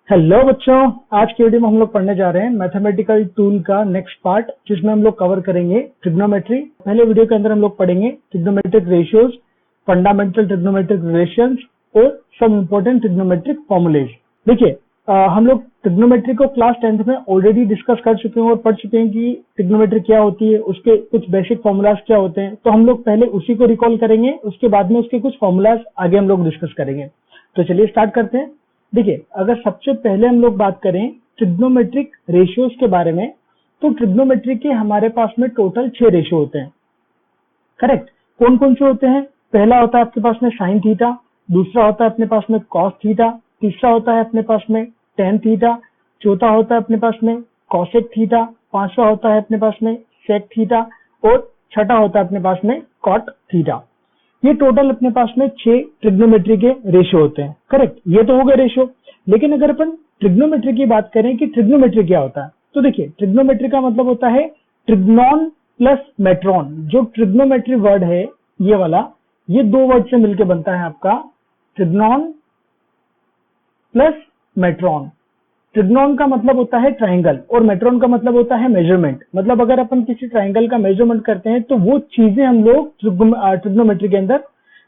Hello बच्चों, आज के वीडियो में हम लोग पढ़ने जा रहे हैं मैथमेटिकल टूल का नेक्स्ट पार्ट, जिसमें हम लोग कवर करेंगे ट्रिग्नोमेट्री। पहले वीडियो के अंदर हम लोग पढ़ेंगे trigonometric ratios, fundamental trigonometric relations और सब इंपॉर्टेंट ट्रिग्नोमेट्रिक फॉर्मूलेज। देखिए, हम लोग ट्रिग्नोमेट्री को क्लास 10th में ऑलरेडी डिस्कस कर चुके हैं और पढ़ चुके हैं कि ट्रिग्नोमेट्री क्या होती है, उसके कुछ बेसिक फॉर्मूलाज क्या होते हैं। तो हम लोग पहले उसी को रिकॉल करेंगे, उसके बाद में उसके कुछ फॉर्मूलाज आगे हम लोग डिस्कस करेंगे। तो चलिए स्टार्ट करते हैं। देखिए, अगर सबसे पहले हम लोग बात करें ट्रिग्नोमेट्रिक रेशियोज के बारे में, तो ट्रिग्नोमेट्री के हमारे पास में टोटल 6 रेशियो होते हैं। करेक्ट। कौन कौन से होते हैं? पहला होता है आपके पास में साइन थीटा, दूसरा होता है अपने पास में कॉस थीटा, तीसरा होता है अपने पास में टेन थीटा, चौथा होता है अपने पास में कॉसेक थीटा, पांचवा होता है अपने पास में सेक थीटा और छठा होता है अपने पास में कॉट थीटा। ये टोटल अपने पास में 6 ट्रिग्नोमेट्री के रेशियो होते हैं। करेक्ट, ये तो हो गए रेशियो। लेकिन अगर अपन ट्रिग्नोमेट्री की बात करें कि ट्रिग्नोमेट्री क्या होता है, तो देखिए, ट्रिग्नोमेट्री का मतलब होता है ट्रिग्नॉन प्लस मेट्रॉन। जो ट्रिग्नोमेट्री वर्ड है ये वाला, ये 2 वर्ड से मिलकर बनता है आपका ट्रिग्नॉन प्लस मेट्रॉन। ट्रिग्नॉन का मतलब होता है ट्राइंगल और मेट्रॉन का मतलब होता है मेजरमेंट। मतलब अगर अपन किसी ट्राइंगल का मेजरमेंट करते हैं तो वो चीजें हम लोग ट्रिग्नोमेट्री के अंदर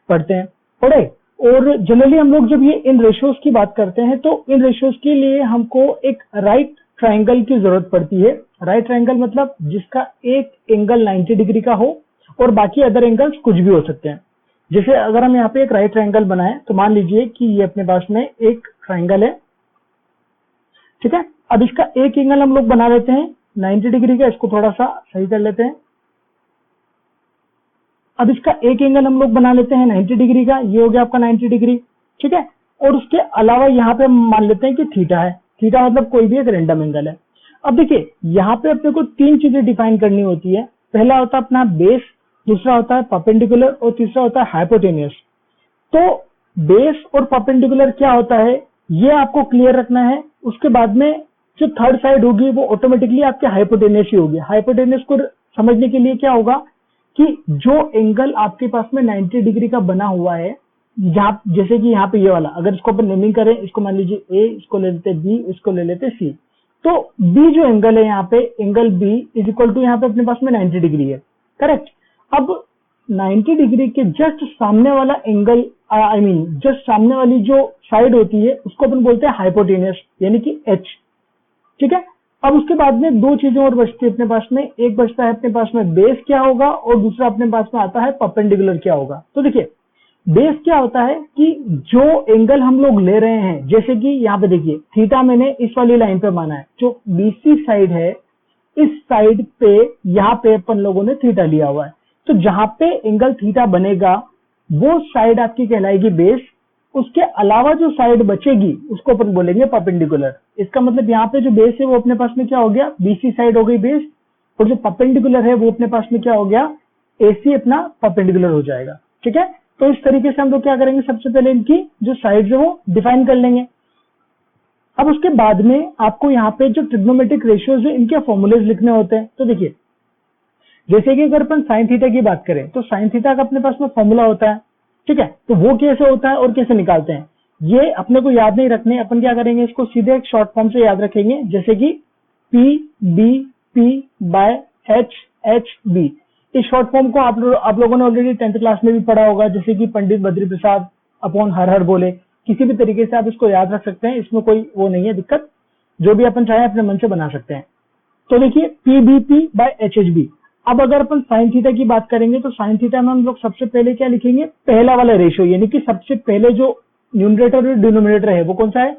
पढ़ते हैं। पढ़े। और जनरली हम लोग जब ये इन रेशियोज की बात करते हैं तो इन रेशियोज के लिए हमको एक राइट ट्राइंगल की जरूरत पड़ती है। राइट ट्राइंगल मतलब जिसका एक एंगल 90 डिग्री का हो और बाकी अदर एंगल्स कुछ भी हो सकते हैं। जैसे अगर हम यहाँ पे एक राइट ट्राइंगल बनाए तो मान लीजिए कि ये अपने पास में एक ट्राइंगल है, ठीक है। अब इसका एक एंगल हम लोग बना लेते हैं 90 डिग्री का, इसको थोड़ा सा सही कर लेते हैं। अब इसका एक एंगल हम लोग बना लेते हैं 90 डिग्री का, ये हो गया आपका 90 डिग्री, ठीक है। और उसके अलावा यहाँ पे हम मान लेते हैं कि थीटा है। थीटा मतलब कोई भी एक रैंडम एंगल है। अब देखिए, यहाँ पे अपने को 3 चीजें डिफाइन करनी होती है। पहला होता है अपना बेस, दूसरा होता है परपेंडिकुलर और तीसरा होता है हाइपोटेन्यूस। तो बेस और परपेंडिकुलर क्या होता है ये आपको क्लियर रखना है। उसके बाद में जो थर्ड साइड होगी वो ऑटोमेटिकली आपके हाइपोटेन्यूस ही होगी। हाइपोटेन्यूस को समझने के लिए क्या होगा कि जो एंगल आपके पास में 90 डिग्री का बना हुआ है, जहाँ जैसे कि यहाँ पे ये वाला, अगर इसको अपन नेमिंग करें, इसको मान लीजिए ए, इसको ले लेते बी, इसको ले लेते सी। तो बी जो एंगल है यहाँ पे, angle B is equal to यहाँ पे अपने पास में 90 डिग्री है। करेक्ट। अब 90 डिग्री के जस्ट सामने वाला एंगल, जस्ट सामने वाली जो साइड होती है उसको अपन बोलते हैं हाइपोटेन्यूस, यानी कि एच, ठीक है। अब उसके बाद में 2 चीजें और बचती है अपने पास में। एक बचता है अपने पास में बेस क्या होगा और दूसरा अपने पास में आता है परपेंडिकुलर क्या होगा। तो देखिए, बेस क्या होता है कि जो एंगल हम लोग ले रहे हैं, जैसे कि यहाँ पे देखिए थीटा मैंने इस वाली लाइन पे माना है, जो बीसी साइड है इस साइड पे, यहाँ पे अपन लोगों ने थीटा लिया हुआ है। तो जहां पे एंगल थीटा बनेगा वो साइड आपकी कहलाएगी बेस। उसके अलावा जो साइड बचेगी उसको अपन बोलेंगे परपेंडिकुलर। इसका मतलब यहाँ पे जो बेस है वो अपने पास में क्या हो गया, बीसी साइड हो गई बेस, और जो परपेंडिकुलर है वो अपने पास में क्या हो गया, एसी अपना परपेंडिकुलर हो जाएगा, ठीक है। तो इस तरीके से हम लोग क्या करेंगे, सबसे पहले इनकी जो साइड है वो डिफाइन कर लेंगे। अब उसके बाद में आपको यहाँ पे जो ट्रिग्नोमेट्रिक रेशियोज है इनके फॉर्मूलेज लिखने होते हैं। तो देखिए, जैसे कि अगर अपन साइन थीटा की बात करें तो साइन थीटा का अपने पास में फॉर्मूला होता है, ठीक है। तो वो कैसे होता है और कैसे निकालते हैं ये अपने को याद नहीं रखने। अपन क्या करेंगे, इसको सीधे एक शॉर्ट फॉर्म से याद रखेंगे, जैसे कि P B P by H H B. इस शॉर्ट फॉर्म को आप लोगों ने ऑलरेडी 10th क्लास में भी पढ़ा होगा, जैसे कि पंडित बद्री प्रसाद अपॉन हर हर बोले। किसी भी तरीके से आप इसको याद रख सकते हैं, इसमें कोई वो नहीं है दिक्कत, जो भी अपन चाहे अपने मन से बना सकते हैं। तो देखिए, P B P by H H B. अब अगर अपन साइन थीटा की बात करेंगे तो साइन थीटा में हम लोग सबसे पहले क्या लिखेंगे, पहला वाला रेशियो, यानी कि सबसे पहले जो न्यूमरेटर और डिनोमिनेटर है वो कौन सा है,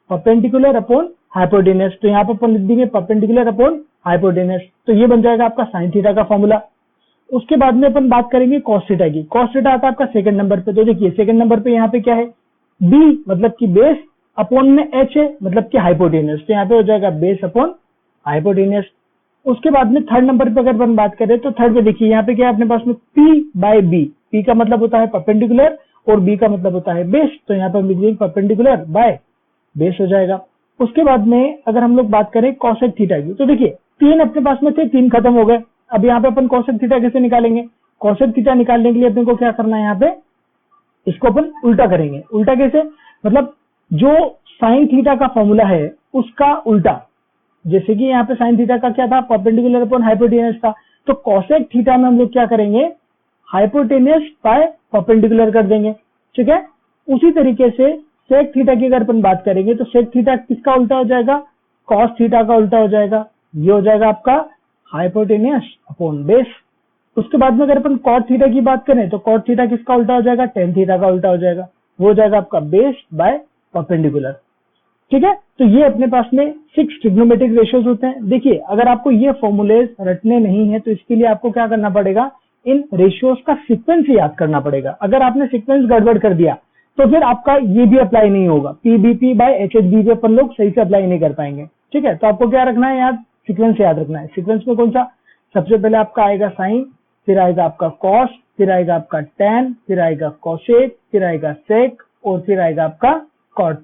परपेंडिकुलर अपॉन हाइपोटेन्यूस। तो यहाँ पर अपन लिख देंगे परपेंडिकुलर अपॉन हाइपोटेन्यूस। तो ये बन जाएगा आपका साइन थीटा का फॉर्मूला। उसके बाद में अपन बात करेंगे कॉस थीटा की। कॉस थीटा आता है आपका सेकंड नंबर पे। तो देखिए, सेकंड नंबर पे यहाँ पे क्या है, बी मतलब कि बेस, अपॉन में एच है मतलब कि हाइपोटेन्यूस। तो यहाँ पे हो जाएगा बेस अपॉन हाइपोटेन्यूस। उसके बाद में थर्ड नंबर पे अगर अपन बात करें तो थर्ड पे देखिए यहाँ पे क्या है अपने पास में, P बाय बी। P का मतलब होता है परपेंडिकुलर और B का मतलब होता है बेस। तो यहाँ पे हम लिख देंगे परपेंडिकुलर बाय बेस हो जाएगा। उसके बाद में अगर हम लोग बात करें कॉसेक थीटा की, तो देखिए 3 अपने पास में थे, 3 खत्म हो गए। अब यहाँ पे अपन कॉसेक थीटा कैसे निकालेंगे, कॉसेक थीटा निकालने के लिए अपने को क्या करना है, यहाँ पे इसको अपन उल्टा करेंगे। उल्टा कैसे, मतलब जो साइन थीटा का फॉर्मूला है उसका उल्टा, जैसे कि यहाँ पे साइन थीटा का क्या था, परपेंडिकुलर अपॉन हाइपोटेनियस था, तो कोसेक थीटा में हम लोग क्या करेंगे, हाइपोटेनियस बाय परपेंडिकुलर कर देंगे, ठीक है। उसी तरीके से सेक थीटा की अगर अपन बात करेंगे तो सेक थीटा किसका उल्टा हो जाएगा, कॉस थीटा का उल्टा हो जाएगा, ये हो जाएगा आपका हाइपोटेनियस अपॉन बेस। उसके बाद में अगर अपन कॉट थीटा की बात करें तो कॉट थीटा किसका उल्टा हो जाएगा, टेन थीटा का उल्टा हो जाएगा, वो हो जाएगा आपका बेस बाय परपेंडिकुलर, ठीक है। तो ये अपने पास में 6 ट्रिग्नोमेट्रिक रेशियोज होते हैं। देखिए अगर आपको ये फॉर्मूलेज रटने नहीं है तो इसके लिए आपको क्या करना पड़ेगा, इन रेशियोज का सीक्वेंस याद करना पड़ेगा। अगर आपने सीक्वेंस गड़बड़ कर दिया तो फिर आपका ये भी अप्लाई नहीं होगा, पीबीपी बाय एचएचबी पे अपन लोग सही से अप्लाई नहीं कर पाएंगे, ठीक है। तो आपको क्या रखना है याद, सीक्वेंस याद रखना है। सीक्वेंस में कौन सा, सबसे पहले आपका आएगा साइन, फिर आएगा आपका कॉस, फिर आएगा आपका टैन, फिर आएगा कॉसेक, फिर आएगा सेक और फिर आएगा आपका कॉट।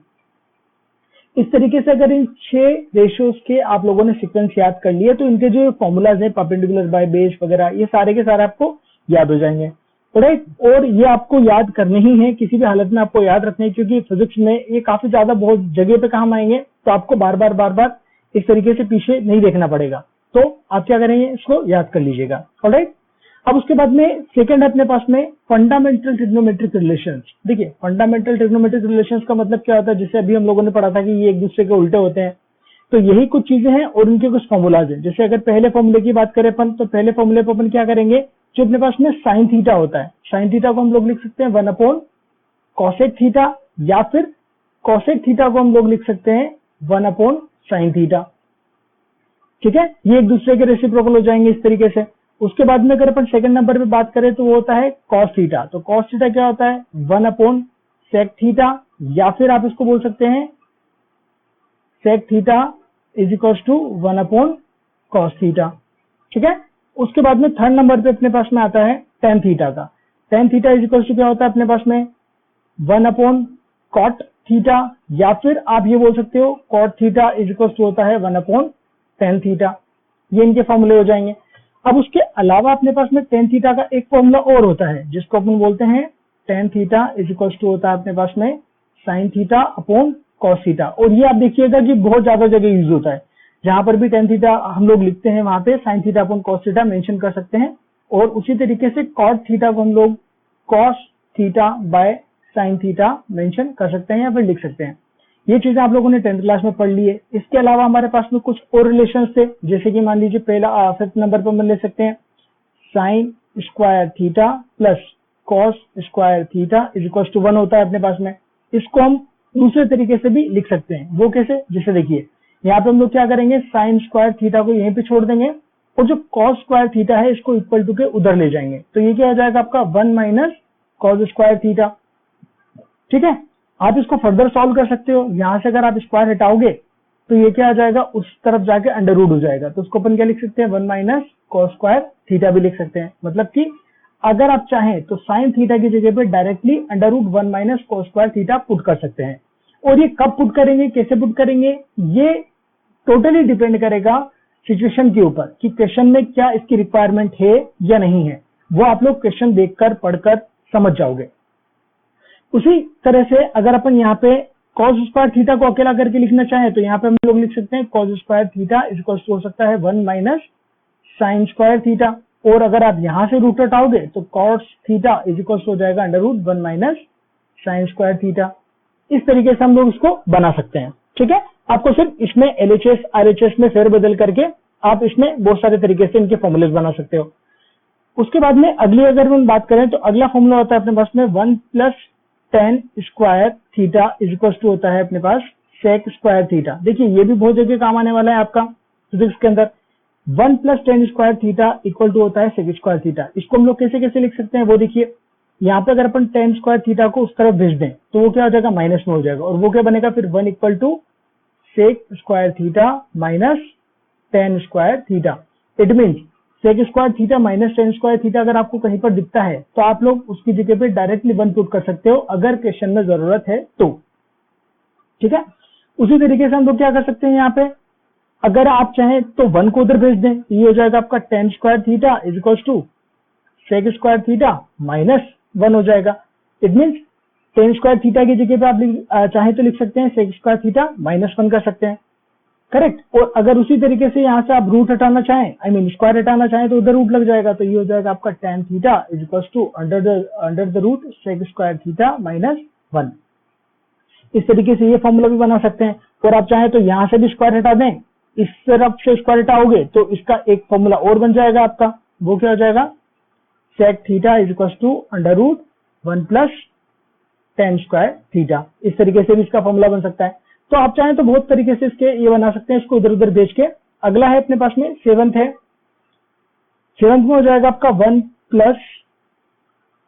इस तरीके से अगर इन 6 रेशियोज के आप लोगों ने सीक्वेंस याद कर लिए तो इनके जो फॉर्मूलाज हैं परपेंडिकुलर बाय बेस वगैरह ये सारे के सारे आपको याद हो जाएंगे, राइट। और ये आपको याद करने ही है, किसी भी हालत में आपको याद रखने है, क्योंकि फिजिक्स में ये काफी ज्यादा बहुत जगह पे काम आएंगे, तो आपको बार बार इस तरीके से पीछे नहीं देखना पड़ेगा। तो आप क्या करेंगे, इसको याद कर लीजिएगा, ऑलराइट। अब उसके बाद में सेकंड है अपने पास में फंडामेंटल ट्रिग्नोमेट्रिक रिलेशंस। देखिए फंडामेंटल ट्रिग्नोमेट्रिक रिलेशंस का मतलब क्या होता है, जैसे अभी हम लोगों ने पढ़ा था कि ये एक दूसरे के उल्टे होते हैं, तो यही कुछ चीजें हैं और उनके कुछ फॉर्मूलाज हैं। जैसे अगर पहले फॉर्मूले की बात करें अपन, तो पहले फॉर्मूले पर अपन क्या करेंगे, जो अपने पास में साइन थीटा होता है, साइन थीटा को हम लोग लिख सकते हैं 1 अपॉन कॉसेक थीटा, या फिर कॉसेक थीटा को हम लोग लिख सकते हैं 1 अपॉन साइन थीटा, ठीक है। ये एक दूसरे के रेसिप्रोकल हो जाएंगे इस तरीके से। उसके बाद में अगर अपन सेकंड नंबर पे बात करें तो वो होता है कॉस थीटा। तो कॉस थीटा क्या होता है, 1 अपॉन सेक थीटा, या फिर आप इसको बोल सकते हैं sec theta is equal to 1 upon cos theta, ठीक है। उसके बाद में थर्ड नंबर पे अपने पास में आता है टेन थीटा का। Tan theta is equal to क्या होता है अपने पास में 1 अपॉन कॉट थीटा, या फिर आप ये बोल सकते हो cot theta is equal to होता है 1 अपॉन टेन थीटा। ये इनके फॉर्मूले हो जाएंगे। अब उसके अलावा अपने पास में टेन थीटा का एक फॉर्मूला और होता है जिसको अपन बोलते हैं tan theta is equal to होता है अपने पास में sine theta upon cos theta. और ये आप देखिएगा कि बहुत ज्यादा जगह यूज होता है, जहां पर भी टेन थीटा हम लोग लिखते हैं वहां पे sign theta upon cos theta mention कर सकते हैं। और उसी तरीके से कॉट थीटा को हम लोग cos theta by sine theta mention कर सकते हैं या फिर लिख सकते हैं। ये चीजें आप लोगों ने 10th क्लास में पढ़ ली है। इसके अलावा हमारे पास में कुछ और रिलेशंस थे, जैसे कि मान लीजिए पहला 5th नंबर पर हम ले सकते हैं sine square theta plus cos square theta is equal to 1 होता है अपने पास में। इसको हम दूसरे तरीके से भी लिख सकते हैं। वो कैसे, जैसे देखिए यहाँ पे हम लोग क्या करेंगे, साइन स्क्वायर थीटा को यहीं पे छोड़ देंगे और जो कॉस स्क्वायर थीटा है इसको इक्वल टू के उधर ले जाएंगे, तो ये क्या हो जाएगा आपका 1 माइनस कॉस स्क्वायर थीटा, ठीक है। आप इसको फर्दर सॉल्व कर सकते हो। यहां से अगर आप स्क्वायर हटाओगे तो ये क्या आ जाएगा, उस तरफ जाके अंडर रूट हो जाएगा, तो उसको अपन क्या लिख सकते हैं 1 माइनस कॉस स्क्वायर थीटा भी लिख सकते हैं। मतलब कि अगर आप चाहें तो साइन थीटा की जगह पे directly under root 1 minus cos square theta put कर सकते हैं। और ये कब पुट करेंगे, कैसे पुट करेंगे, ये टोटली डिपेंड करेगा सिचुएशन के ऊपर कि क्वेश्चन में क्या इसकी रिक्वायरमेंट है या नहीं है। वो आप लोग क्वेश्चन देखकर पढ़कर समझ जाओगे। उसी तरह से अगर अपन यहाँ पे कॉस स्क्वायर थीटा को अकेला करके लिखना चाहें तो यहाँ पे हम लोग लिख सकते हैं cos square theta is equal to हो सकता है 1 माइनस साइन स्क्वायर थीटा। और अगर आप यहाँ से रूट हटाओगे तो cos theta is equal to हो जाएगा under root 1 minus sine square theta. इस तरीके से हम लोग इसको बना सकते हैं, ठीक है। आपको सिर्फ इसमें LHS RHS में फेरबदल करके आप इसमें बहुत सारे तरीके से इनके फॉर्मूले बना सकते हो। उसके बाद में अगली अगर हम बात करें तो अगला फॉर्मूला होता है अपने पास में 1 plus tan square theta is equal to होता है अपने पास सेक स्क्वायर थीटा। देखिए ये भी बहुत जगह काम आने वाला है आपका फिजिक्स के अंदर। 1 plus tan square theta equal to होता है सेक स्क्वायर थीटा। इसको हम लोग कैसे कैसे लिख सकते हैं वो देखिए, यहाँ पे अगर अपन टेन स्क्वायर थीटा को उस तरफ भेज दें तो वो क्या हो जाएगा, माइनस में हो जाएगा। और वो क्या बनेगा फिर 1 equal to sec square theta minus tan square theta. It means sec square theta minus tan square theta अगर आपको कहीं पर दिखता है तो आप लोग उसकी जगह पे डायरेक्टली 1 पुट कर सकते हो अगर क्वेश्चन में जरूरत है तो, ठीक है। उसी तरीके से हम लोग क्या कर सकते हैं, यहाँ पे अगर आप चाहें तो 1 को उधर भेज दें, ये हो जाएगा आपका tan square theta is equal to sec square theta minus 1 हो जाएगा। It means tan square theta की जगह पे आप चाहे तो लिख सकते हैं सेक स्क्वायर थीटा -1 कर सकते हैं, करेक्ट। और अगर उसी तरीके से यहाँ से आप रूट हटाना चाहें, आई मीन स्क्वायर हटाना चाहें, तो उधर रूट लग जाएगा, तो ये हो जाएगा आपका tan theta is equal to under the root sec square theta -1। इस तरीके से ये फॉर्मूला भी बना सकते हैं। और आप चाहें तो यहाँ से भी स्क्वायर हटा दें, इस तरफ से स्क्वायर हटाओगे तो इसका एक फॉर्मूला और बन जाएगा आपका, वो क्या हो जाएगा, sec theta is equal to under root 1 plus tan square theta. इस तरीके से भी इसका फॉर्मूला बन सकता है। तो आप चाहें तो बहुत तरीके से इसके ये बना सकते हैं, इसको इधर उधर बेच के। अगला है अपने पास में सेवंथ है, सेवंथ में हो जाएगा आपका 1 plus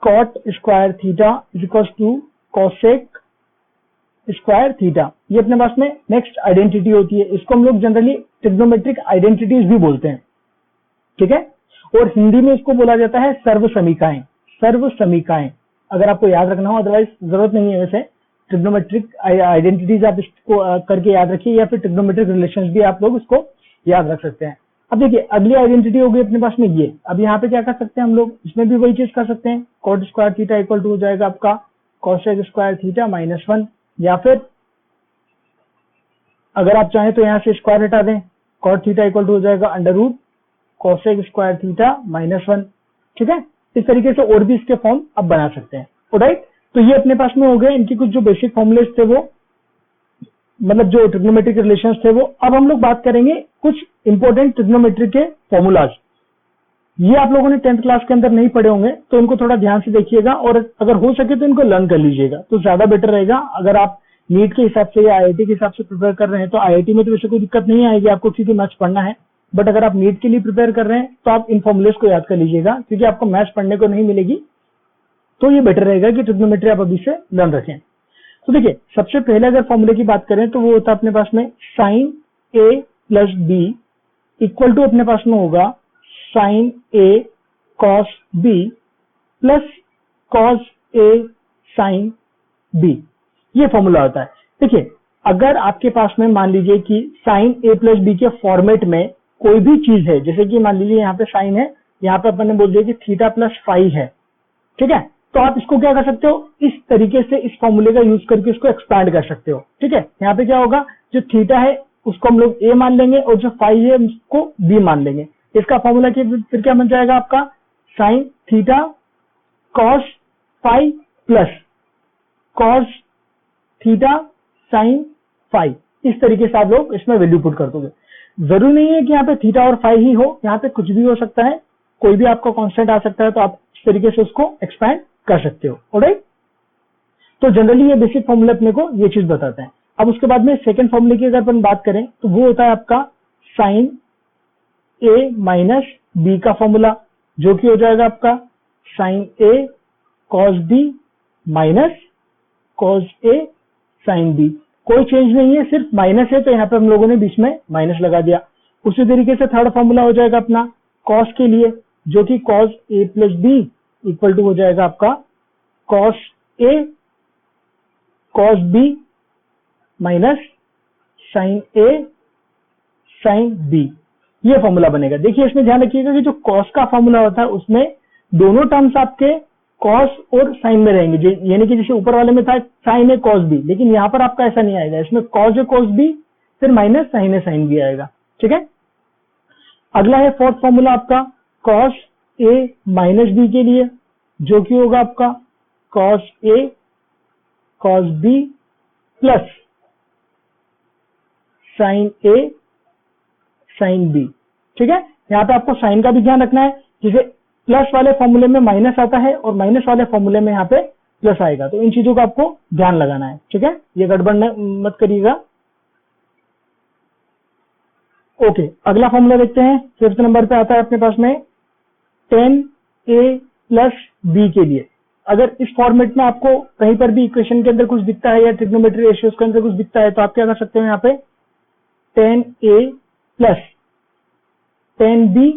cot square theta is equal to cosec square theta. ये अपने पास में नेक्स्ट आइडेंटिटी होती है, इसको हम लोग जनरली ट्रिग्नोमेट्रिक आइडेंटिटीज भी बोलते हैं, ठीक है। और हिंदी में इसको बोला जाता है सर्व समीकाएं, सर्व समीकाएं, अगर आपको याद रखना हो, अदरवाइज जरूरत नहीं है। वैसे ट्रिग्नोमेट्रिक आइडेंटिटीज आप इसको करके याद रखिए, या फिर ट्रिग्नोमेट्रिक रिलेशंस भी आप लोग इसको याद रख सकते हैं। अब देखिए अगली आइडेंटिटी होगी अपने पास में ये। अब यहाँ पे क्या कर सकते हैं हम लोग, इसमें भी वही चीज कर सकते हैं, cot square theta equal to हो जाएगा आपका कॉसेक स्क्वायर थीटा -1, या फिर अगर आप चाहें तो यहाँ से स्क्वायर हटा दें, कॉट थीटा इक्वल टू हो जाएगा under root cosec square theta -1, ठीक है। इस तरीके से और भी इसके फॉर्म आप बना सकते हैं, राइट। तो ये अपने पास में हो गए इनकी कुछ जो बेसिक फॉर्मुलेस थे, वो मतलब जो ट्रिग्नोमेट्रिक रिलेशंस थे वो। अब हम लोग बात करेंगे कुछ इंपॉर्टेंट ट्रिग्नोमेट्री के फॉर्मूलाज। ये आप लोगों ने 10th क्लास के अंदर नहीं पढ़े होंगे, तो इनको थोड़ा ध्यान से देखिएगा, और अगर हो सके तो इनको लर्न कर लीजिएगा, तो ज्यादा बेटर रहेगा। अगर आप नीट के हिसाब से या IIT के हिसाब से प्रिपेयर कर रहे हैं, तो IIT में तो वैसे कोई दिक्कत नहीं आएगी आपको, क्योंकि मैथ्स पढ़ना है। बट अगर आप नीट के लिए प्रिपेयर कर रहे हैं तो आप इन फॉर्मुलेस को याद कर लीजिएगा, क्योंकि आपको मैथ्स पढ़ने को नहीं मिलेगी, तो ये बेटर रहेगा कि ट्रिग्नोमेट्री आप अभी से लर्न रखें। तो देखिए सबसे पहले अगर फॉर्मूले की बात करें तो वो होता है अपने पास में sine A plus B equal to अपने पास में होगा sine A cos B plus cos A sine B। ये फॉर्मूला होता है। देखिए अगर आपके पास में मान लीजिए कि साइन A प्लस B के फॉर्मेट में कोई भी चीज है, जैसे कि मान लीजिए यहाँ पे साइन है, यहाँ पे अपन ने बोल दिया कि थीटा प्लस फाई है, ठीक है, तो आप इसको क्या कर सकते हो, इस तरीके से इस फॉर्मूले का यूज करके इसको एक्सपैंड कर सकते हो, ठीक है। यहाँ पे क्या होगा, जो थीटा है उसको हम लोग A मान लेंगे और जो फाई है उसको B मान लेंगे। इसका फॉर्मूला फिर क्या बन जाएगा आपका, sine theta cos phi plus cos theta sine phi. इस तरीके से आप लोग इसमें वैल्यू पुट कर दोगे। जरूरी नहीं है कि यहाँ पे थीटा और फाई ही हो, यहाँ पे कुछ भी हो सकता है, कोई भी आपका कांस्टेंट आ सकता है, तो आप इस तरीके से उसको एक्सपैंड कर सकते हो, ऑलराइट। तो जनरली ये बेसिक फॉर्मूला अपने को ये चीज बताते हैं। अब उसके बाद में सेकंड फॉर्मूले की अगर अपन बात करें तो वो होता है आपका साइन A माइनस B का फॉर्मूला, जो कि हो जाएगा आपका sine A cos B minus cos A sine B। कोई चेंज नहीं है, सिर्फ माइनस है, तो यहाँ पे हम लोगों ने बीच में माइनस लगा दिया। उसी तरीके से थर्ड फॉर्मूला हो जाएगा अपना कॉस के लिए, जो कि cos A plus B equal to हो जाएगा आपका cos A cos B minus sine A sine B। ये फॉर्मूला बनेगा। देखिए इसमें ध्यान रखिएगा कि जो कॉस का फॉर्मूला होता है उसमें दोनों टर्म्स आपके कॉस और साइन में रहेंगे, यानी कि जैसे ऊपर वाले में था साइन है कॉस B, लेकिन यहाँ पर आपका ऐसा नहीं आएगा, इसमें कॉस है कॉस B फिर माइनस साइन है साइन B आएगा, ठीक है। अगला है फोर्थ फॉर्मूला आपका कॉस A माइनस B के लिए, जो कि होगा आपका cos A cos B plus sine A sine B, ठीक है। यहाँ पे आपको साइन का भी ध्यान रखना है, जैसे प्लस वाले फॉर्मूले में माइनस आता है और माइनस वाले फॉर्मूले में यहाँ पे प्लस आएगा, तो इन चीजों का आपको ध्यान लगाना है, ठीक है, ये गड़बड़ मत करिएगा। ओके, अगला फॉर्मूला देखते हैं। फिफ्थ नंबर पे आता है अपने पास में tan A प्लस B के लिए। अगर इस फॉर्मेट में आपको कहीं पर भी इक्वेशन के अंदर कुछ दिखता है या ट्रिग्नोमेट्री रेशियोज के अंदर कुछ दिखता है, तो आप क्या कर सकते हो, यहाँ पे tan A plus tan B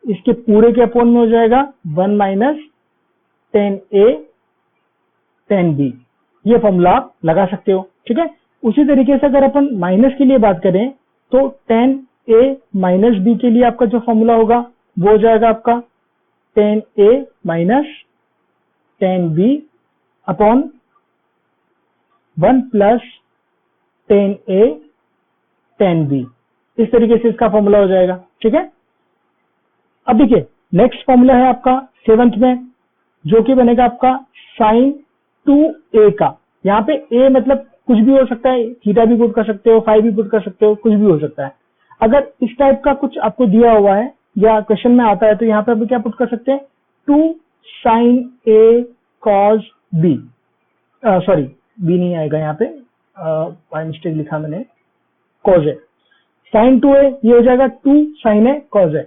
इसके पूरे के अपोन में हो जाएगा 1 minus tan A tan B। ये फॉर्मूला आप लगा सकते हो, ठीक है। उसी तरीके से अगर अपन माइनस के लिए बात करें तो tan A माइनस B के लिए आपका जो फॉर्मूला होगा वो हो जाएगा आपका tan A minus tan B upon 1 plus 10a 10b, इस तरीके से इसका फॉर्मूला हो जाएगा। ठीक है, अब देखिए नेक्स्ट फॉर्मूला है आपका 7th में, जो कि बनेगा आपका साइन 2a का। यहाँ पे a मतलब कुछ भी हो सकता है, थीटा भी पुट कर सकते हो, फाई भी पुट कर सकते हो, कुछ भी हो सकता है। अगर इस टाइप का कुछ आपको दिया हुआ है या क्वेश्चन में आता है तो यहाँ पे आप क्या पुट कर सकते हैं, 2 sine a cos b, sorry b नहीं आएगा यहाँ पे, बाय मिस्टेक लिखा मैंने, कॉज है, साइन 2a ये हो जाएगा 2 साइन a कॉज है।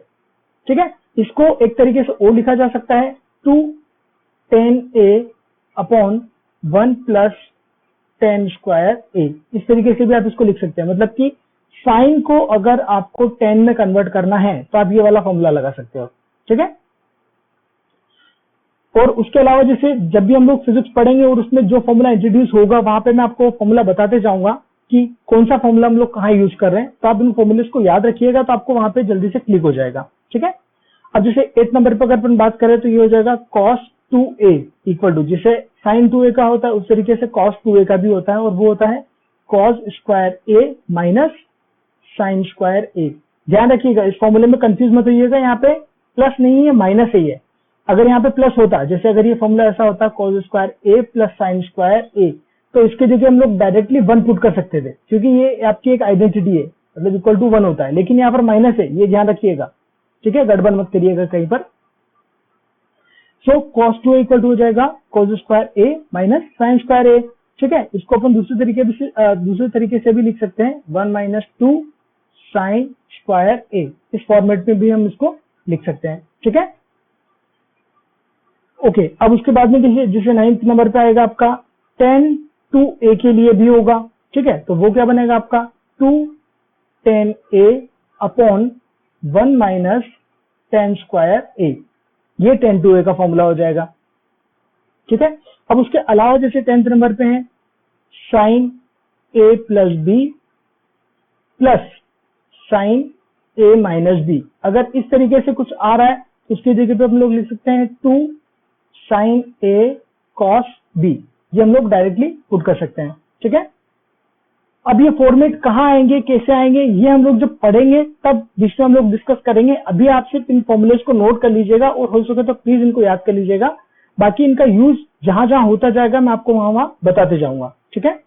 ठीक है, इसको एक तरीके से और लिखा जा सकता है 2 tan a upon 1 plus tan square a, इस तरीके से भी आप इसको लिख सकते हैं। मतलब कि साइन को अगर आपको tan में कन्वर्ट करना है तो आप ये वाला फॉर्मूला लगा सकते हो। ठीक है, और उसके अलावा जैसे जब भी हम लोग फिजिक्स पढ़ेंगे और उसमें जो फॉर्मूला इंट्रोड्यूस होगा वहां पे मैं आपको फॉर्मूला बताते जाऊंगा कि कौन सा फॉर्मूला हम लोग कहाँ यूज कर रहे हैं, तो आप इन फॉर्मूले को याद रखिएगा तो आपको वहां पे जल्दी से क्लिक हो जाएगा। ठीक है, अब जैसे 8 नंबर पर अगर अपन बात करें तो ये हो जाएगा cos 2a इक्वल टू, जिसे sin 2a का होता है उस तरीके से cos 2a का भी होता है, और वो होता है cos square a minus sin square a। ध्यान रखिएगा इस फॉर्मूले में कंफ्यूज मत होइएगा, यहाँ पे प्लस नहीं है माइनस ही है। अगर यहाँ पे प्लस होता, जैसे अगर ये फॉर्मूला ऐसा होता cos square a plus sin square a, तो इसके जगह हम लोग डायरेक्टली 1 पुट कर सकते थे, क्योंकि ये आपकी एक आइडेंटिटी है, मतलब इक्वल टू 1 होता है, लेकिन यहाँ पर माइनस है, ये ध्यान रखिएगा। ठीक है, गड़बड़ मत करिएगा कहीं पर। सो cos 2a इक्वल टू हो जाएगा cos square a minus sin square a। ठीक है, इसको अपन दूसरे तरीके से भी लिख सकते हैं, 1 माइनस 2 sin स्क्वायर a, इस फॉर्मेट में भी हम इसको लिख सकते हैं। ठीक है, ओके, अब उसके बाद में जैसे 9th नंबर पे आएगा आपका tan 2a के लिए भी होगा। ठीक है, तो वो क्या बनेगा आपका 2 tan a upon 1 minus tan square a, ये tan 2a का फॉर्मूला हो जाएगा। ठीक है, अब उसके अलावा जैसे 10th नंबर पे है sine a plus b plus sine a minus b, अगर इस तरीके से कुछ आ रहा है उसकी जगह पे हम लोग लिख सकते हैं 2 साइन a कॉस b, ये हम लोग डायरेक्टली पुट कर सकते हैं। ठीक है, अब ये फॉर्मेट कहाँ आएंगे, कैसे आएंगे, ये हम लोग जब पढ़ेंगे तब जिसमें हम लोग डिस्कस करेंगे। अभी आप सिर्फ इन फॉर्मूलेस को नोट कर लीजिएगा और हो सके तो प्लीज इनको याद कर लीजिएगा, बाकी इनका यूज जहां जहां होता जाएगा मैं आपको वहां बताते जाऊंगा। ठीक है,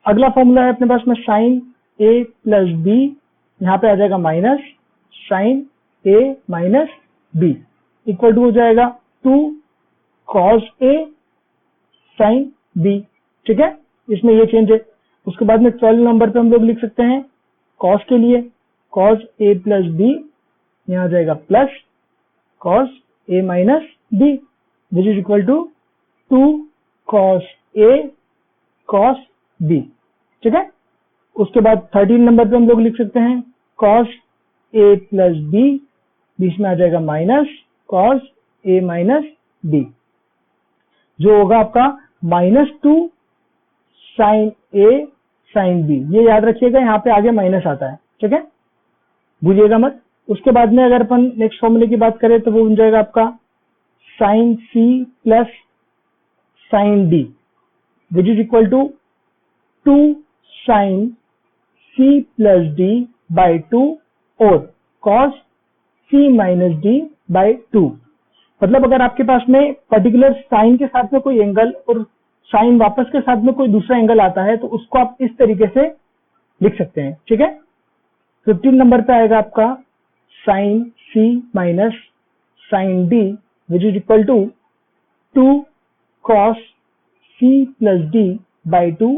अगला फॉर्मूला है अपने पास में साइन a प्लस b, यहाँ पे आ जाएगा minus sine a minus b equal to हो जाएगा 2 cos a साइन b। ठीक है, इसमें ये चेंज है। उसके बाद में 12 नंबर पे हम लोग लिख सकते हैं cos के लिए cos a प्लस b, यहाँ आ जाएगा plus cos a minus b which is equal to 2 cos a cos b। ठीक है, उसके बाद 13 नंबर पे हम लोग लिख सकते हैं cos a प्लस b, बीच में आ जाएगा minus cos a minus b, जो होगा आपका -2 साइन a साइन b। ये याद रखिएगा, यहाँ पे आगे माइनस आता है। ठीक है, भूलिएगा मत। उसके बाद में अगर अपन नेक्स्ट फॉर्मूले की बात करें तो वो बन जाएगा आपका sine c plus sine d which is equal to 2 sine c plus d by 2 और cos c minus d by 2। मतलब अगर आपके पास में पर्टिकुलर साइन के साथ में कोई एंगल और साइन वापस के साथ में कोई दूसरा एंगल आता है तो उसको आप इस तरीके से लिख सकते हैं। ठीक है, 15 नंबर पे आएगा आपका sine c minus sine d which is equal to 2 cos c plus d by 2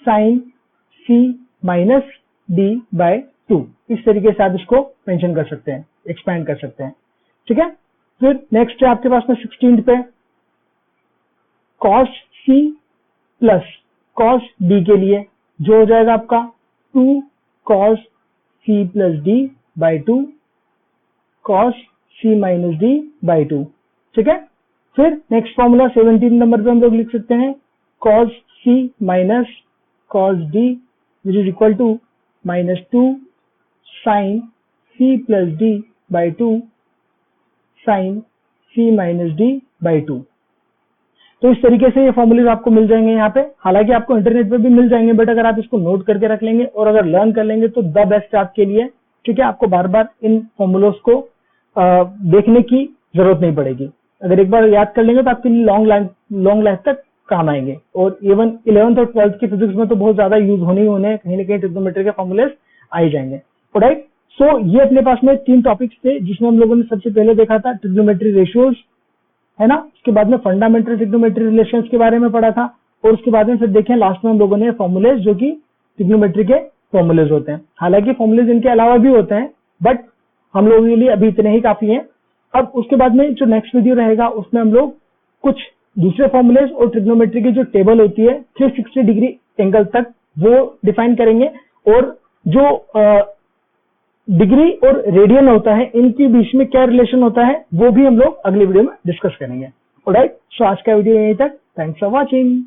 sine c minus d by 2। इस तरीके से आप इसको मेंशन कर सकते हैं, एक्सपैंड कर सकते हैं। ठीक है, फिर नेक्स्ट है आपके पास में 16 पे cos c plus cos d के लिए, जो हो जाएगा आपका 2 cos c plus d by 2 cos c minus d by 2। ठीक है, फिर नेक्स्ट फॉर्मूला 17 नंबर पे हम लोग लिख सकते हैं cos c minus cos d which is equal to -2 sine c plus d by 2 sine c minus d by 2। तो इस तरीके से ये फॉर्मूलेज आपको मिल जाएंगे यहाँ पे। हालांकि आपको इंटरनेट पे भी मिल जाएंगे, बट अगर आप इसको नोट करके रख लेंगे और अगर लर्न कर लेंगे तो द बेस्ट आपके लिए। ठीक है, आपको बार बार इन फॉर्मूलोज को देखने की जरूरत नहीं पड़ेगी। अगर एक बार याद कर लेंगे तो आपके लिए लॉन्ग लाइफ तक काम आएंगे। और इवन 11th और 12th की फिजिक्स में तो बहुत ज्यादा यूज होने ही होने, कहीं ना कहीं ट्रिग्नोमेट्री के फॉर्मूलेज आ ही जाएंगे। राइट, सो ये अपने पास में 3 टॉपिक्स थे, जिसमें हम लोगों ने सबसे पहले देखा था ट्रिग्नोमेट्री रेशियोज, है ना। उसके बाद में फंडामेंटल ट्रिग्नोमेट्री रिलेशंस के बारे में पढ़ा था, और उसके बाद में फिर देखें लास्ट में हम लोगों ने फॉर्मूलेज जो कि ट्रिग्नोमेट्री के फॉर्मूलेज होते हैं। हालांकि फॉर्मूलेज इनके अलावा भी होते हैं, बट हम लोगों के लिए अभी इतने ही काफी हैं। अब उसके बाद में जो नेक्स्ट वीडियो रहेगा उसमें हम लोग कुछ दूसरे फॉर्मूलेज और ट्रिग्नोमेट्री की जो टेबल होती है 360 डिग्री एंगल तक वो डिफाइन करेंगे, और जो डिग्री और रेडियन होता है इनके बीच में क्या रिलेशन होता है वो भी हम लोग अगले वीडियो में डिस्कस करेंगे। ऑलराइट, सो आज का वीडियो यहीं तक। Thanks for watching.